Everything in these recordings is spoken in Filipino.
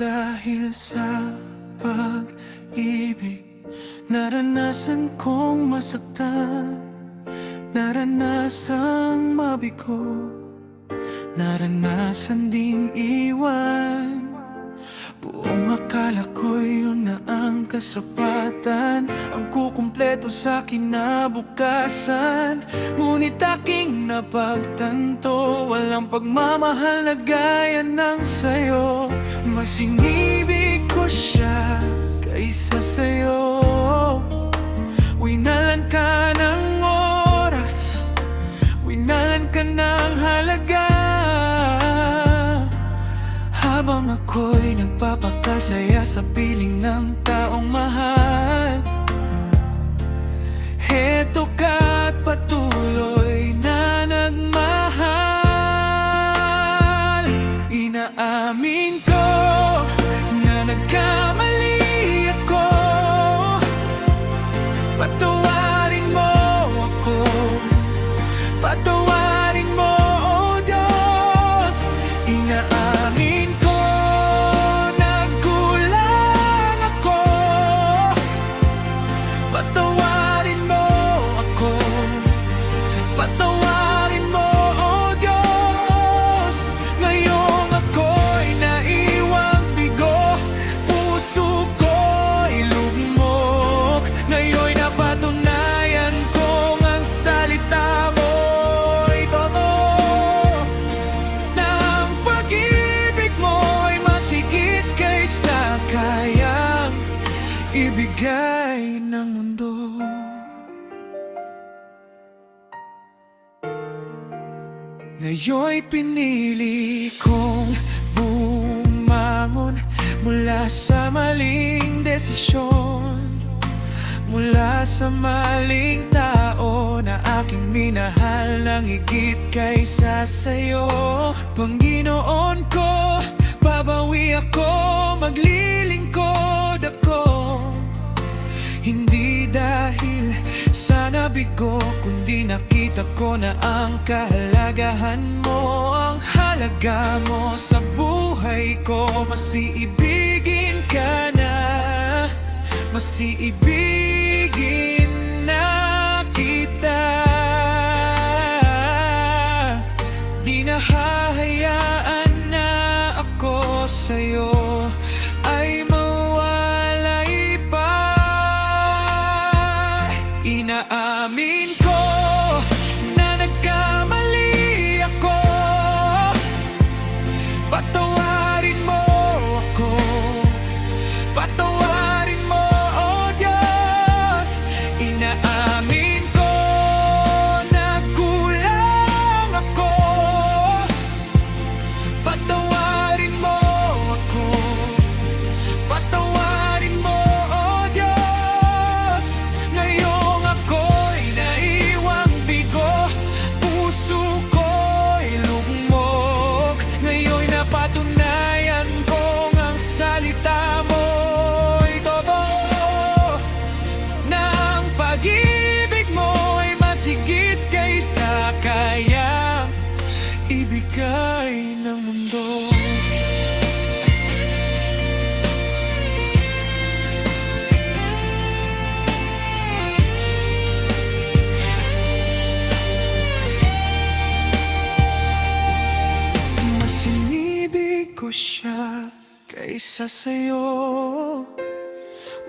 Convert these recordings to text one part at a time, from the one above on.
dahil sa pag-ibig. Naranasan kong masaktan, naranasang mabigo, naranasan ding iwan. Buong akala ko yun na ang kasapatan, ang kukumpleto sa kinabukasan. Ngunit aking napagtanto, walang pagmamahal na gaya ng sayo. Mas inibig ko siya kaysa sayo. Winalan ka ng oras, winalan ka ng halaga, habang ako'y nagpapakasaya sa piling ng taong mahal. Heto ka't patuloy na nagmahal. Inaamin ko na nagkamali ako, patawarin mo ako, patawarin mo, oh Diyos. Inaamin ko nagkulang ako, patawarin mo ako, patawarin mo, oh Diyos. Ngayong ako'y naiwang bigo, puso ko'y lugmok. Ngayon'y napatunayan kong ang salita mo'y totoo, na ang pag-ibig mo'y masigit kaysa kayang ibigay ng mundo. Ngayon'y pinili kong bumangon mula sa maling desisyon, mula sa maling tao na aking minahal ng higit kaysa sa'yo. Panginoon ko, babawi ako, maglilingkod ako, hindi dahil sa nabigo, kundi nakita ko na ang kahalagahan mo, ang halaga mo sa buhay ko. Mas iibigin ka na, mas iibigin na kita. Di na hahayaan na ako sa'yo ay mawalay pa. Inaamin ko na nagkamali ako, patawarin mo ako, patawarin mo, oh Diyos. Inaamin ko nagkulang ako, patawarin mo ako, patawarin mo, oh Diyos. Ngayong ako'y naiwang bigo, puso ko'y lugmok. Ngayon'y napatunayan kong ang salita mo'y totoo, na ang pag-ibig mo'y masigit kaysa kayang ibigay ng mundo. Mas inibig ko siya kaysa sa'yo.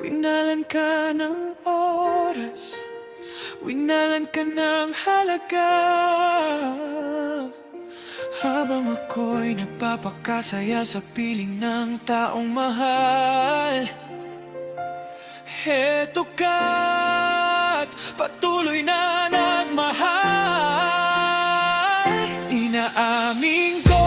Winalan ka ng oras, winalan ka ng halaga, habang ako'y nagpapakasaya sa piling ng taong mahal. Heto ka't patuloy na nagmahal. Inaamin ko